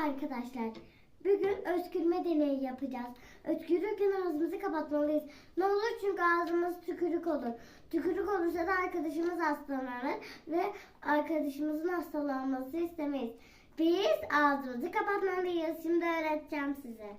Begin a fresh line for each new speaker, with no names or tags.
Arkadaşlar. Bugün öskürme deneyi yapacağız. Öskürürken ağzımızı kapatmalıyız. Ne olur çünkü ağzımız tükürük olur. Tükürük olursa da arkadaşımız hastalanır ve arkadaşımızın hastalanması istemeyiz. Biz ağzımızı kapatmalıyız. Şimdi öğreteceğim size.